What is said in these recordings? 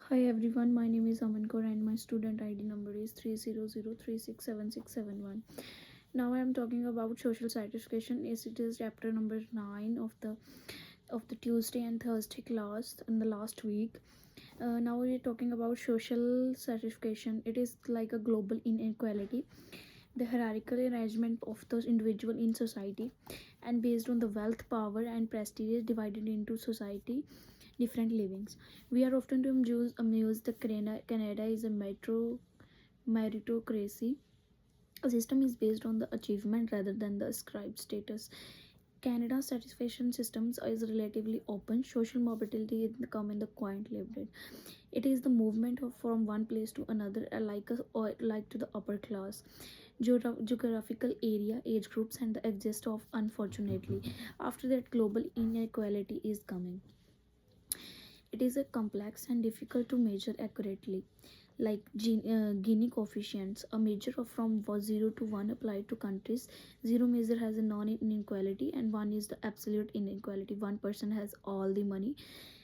Hi everyone, my name is Aman Kaur and my student ID number is 300367671. Now I am talking about social satisfaction. As it is chapter number 9 of the Tuesday and Thursday class in the last week. Now we are talking about social satisfaction. It is like a global inequality, the hierarchical arrangement of the individual in society, and based on the wealth, power, and prestige divided into society different livings. We are often amused that Canada is a meritocracy. A system is based on the achievement rather than the ascribed status. Canada's satisfaction systems is relatively open. Social mobility is come in the quiet limited. It is the movement from one place to another, like to the upper class. Geographical area, age groups, and the exist of unfortunately. After that, global inequality is coming. It is a complex and difficult to measure accurately, like Gini coefficients. A measure of from 0 to 1 applied to countries. Zero measure has a non-inequality, and 1 is the absolute inequality. One person has all the money,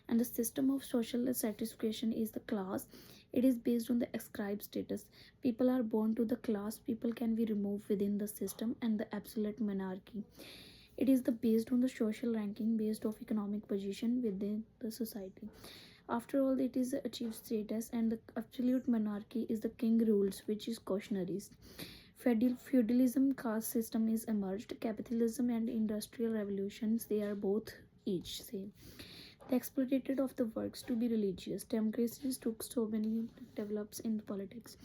and the system of social satisfaction is the class. It is based on the ascribed status. People are born to the class. People can be removed within the system, and the absolute monarchy. It is the based on the social ranking based of economic position within the society. After all, it is the achieved status, and the absolute monarchy is the king rules, which is cautionaries. Feudalism caste system is emerged. Capitalism and industrial revolutions, they are both each same. The exploited of the works to be religious. Democracies took so many develops in politics.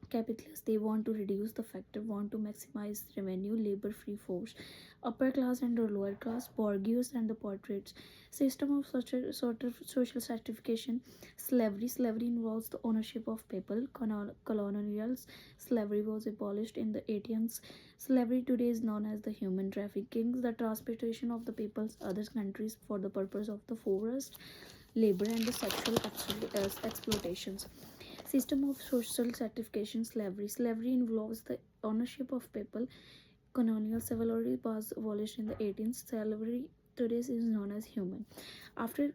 Capitalists, they want to reduce the factor, want to maximize revenue, labor free force. Upper class and the lower class, bourgeois and the portraits. System of such a sort of social stratification. Slavery involves the ownership of people. Colonials, slavery was abolished in the 18th. Slavery today is known as the human trafficking, the transportation of the people's other countries for the purpose of the forced labor and the sexual exploitations. System of social certification. Slavery involves the ownership of people. Colonial slavery was abolished in the 18th. Slavery today is known as human. After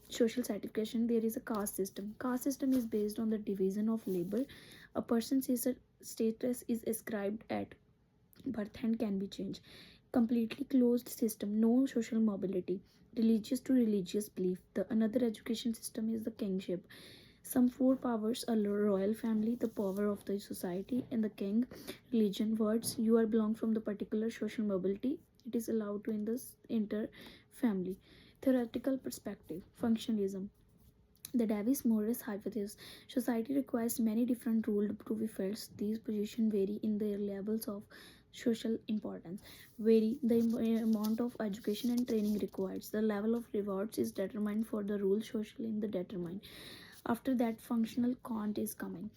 social certification, there is a caste system. Caste system is based on the division of labor. A person's status is ascribed at birth and can be changed. Completely closed system, no social mobility. Religious to religious belief. The another education system is the kingship. Some four powers: a royal family, the power of the society, and the king. Religion. Words: you are belong from the particular social mobility. It is allowed to in this inter family. Theoretical perspective. Functionalism. The Davis-Morris hypothesis. Society requires many different rules to be filled. These positions vary in their levels of social importance. Vary the amount of education and training required. The level of rewards is determined for the rules socially in the determined. After that, functional count is coming.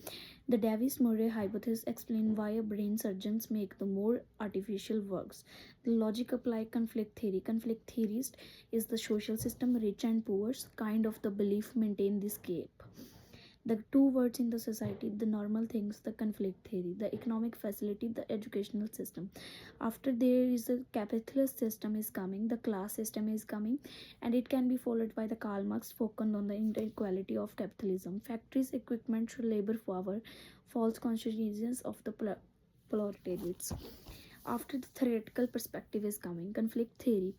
The Davis-Murray hypothesis explains why a brain surgeons make the more artificial works. The logic apply conflict theory. Conflict theorist is the social system, rich and poor, kind of the belief maintain this gap. The two words in the society, the normal things, the conflict theory, the economic facility, the educational system. After there is a capitalist system is coming, the class system is coming, and it can be followed by the Karl Marx spoken on the inequality of capitalism. Factories, equipment, labor power, false consciousness of the proletariats. After the theoretical perspective is coming, conflict theory.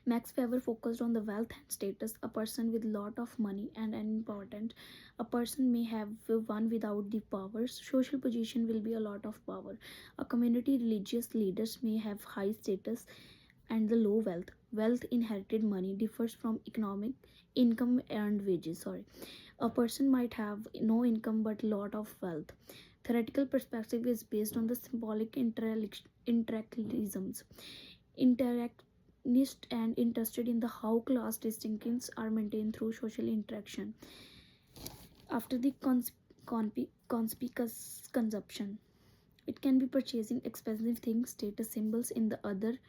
Max Weber focused on the wealth and status. A person with lot of money and an important, a person may have one without the powers. Social position will be a lot of power. A community religious leaders may have high status and the low wealth. Wealth inherited money differs from economic income earned wages. Sorry, a person might have no income but lot of wealth. Theoretical perspective is based on the symbolic interactionisms. Interactionist and interested in the how class distinctions are maintained through social interaction. After the conspicuous consumption, it can be purchasing expensive things, status symbols in the other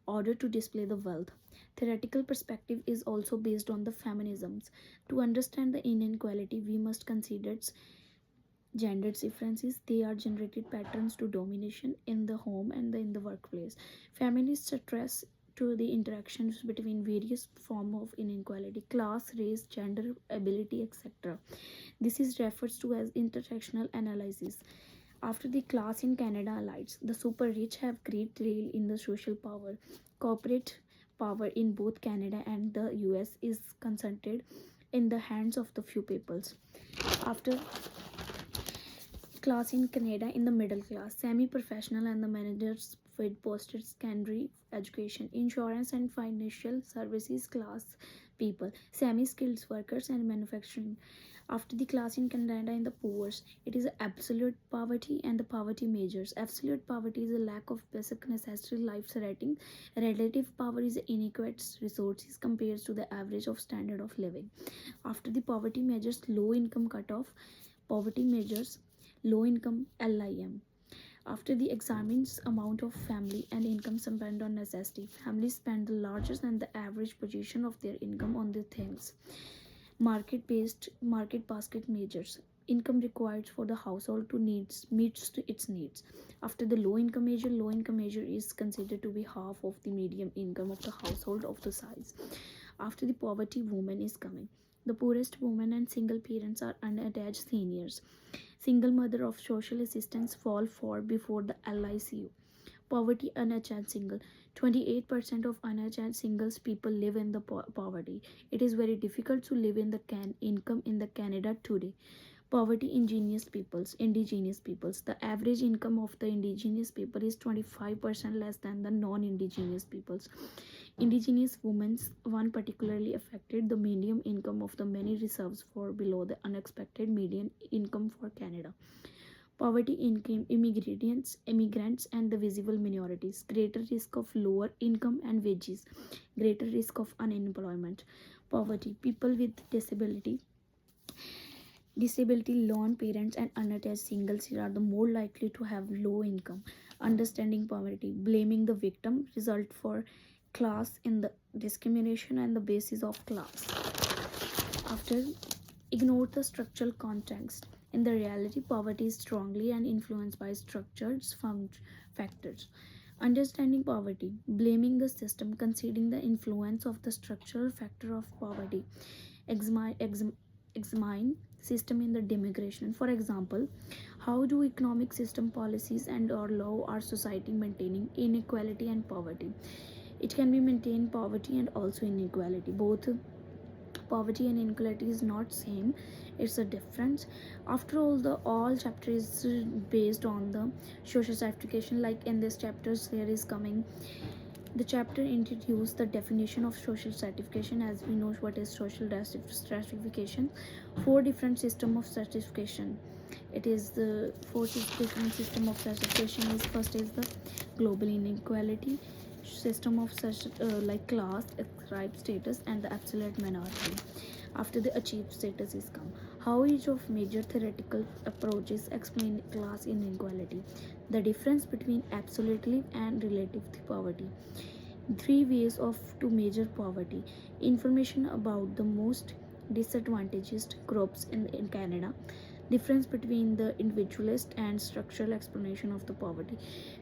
order to display the wealth. Theoretical perspective is also based on the feminisms. To understand the inequality, we must consider gender differences. They are generated patterns to domination in the home and in the workplace. Feminists stress the interactions between various form of inequality: class, race, gender, ability, etc. This is refers to as intersectional analysis. After the class in Canada elites, the super rich have great role in the social power. Corporate power in both Canada and the US is concentrated in the hands of the few peoples. After class in Canada, in the middle class, semi-professional and the managers with post-secondary education, insurance and financial services class people, semi-skilled workers and manufacturing. After the class in Canada, in the poor, it is absolute poverty and the poverty measures. Absolute poverty is a lack of basic necessary life threatening. Relative power is inadequate resources compared to the average of standard of living. After the poverty measures, low income cutoff, poverty measures, low income LIM. After the examines amount of family and income spent on necessity, families spend the largest than the average position of their income on the things. Market basket measures income required for the household to needs meets to its needs. After the low income measure is considered to be half of the median income of the household of the size. After the poverty woman is coming, the poorest woman and single parents are unattached seniors. Single mother of social assistance fall for before the LICU. Poverty unattached single. 28% of unattached singles people live in the poverty. It is very difficult to live in the income in the Canada today. Poverty indigenous peoples. The average income of the indigenous people is 25% less than the non-indigenous peoples. Indigenous women's one particularly affected. The median income of the many reserves for below the unexpected median income for Canada. Poverty income immigrants and the visible minorities, greater risk of lower income and wages, greater risk of unemployment. Poverty, people with disability, lone parents and unattached singles are the more likely to have low income. Understanding poverty, blaming the victim result for class in the discrimination and the basis of class. After ignore the structural context. In the reality, poverty is strongly and influenced by structured factors. Understanding poverty, blaming the system, considering the influence of the structural factor of poverty. Examine system in the demigration. For example, how do economic system policies and or law our society maintaining inequality and poverty? It can be maintained poverty and also inequality. Both poverty and inequality is not same, it's a difference. After all, the all chapter is based on the social stratification. Like in this chapters there is coming, the chapter introduced the definition of social stratification. As we know what is social stratification, four different system of stratification. It is the four different system of stratification. Is first is the global inequality system of such like class, ascribed status and the absolute minority. After the achieved status is come, how each of major theoretical approaches explain class inequality, the difference between absolutely and relative poverty, three ways of to measure poverty, information about the most disadvantaged groups in Canada, difference between the individualist and structural explanation of the poverty.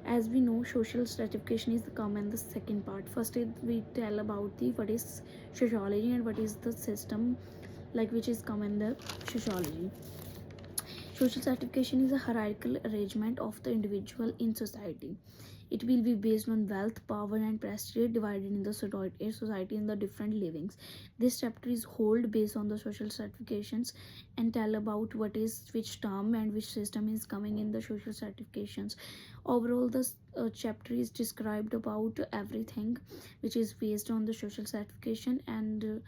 As we know, social stratification is the common the second part. First we tell about the what is sociology and what is the system like which is common the sociology. Social stratification is a hierarchical arrangement of the individual in society. It will be based on wealth, power, and prestige divided in the society in the different livings. This chapter is hold based on the social stratifications and tell about what is which term and which system is coming in the social stratifications. Overall, this chapter is described about everything which is based on the social stratification and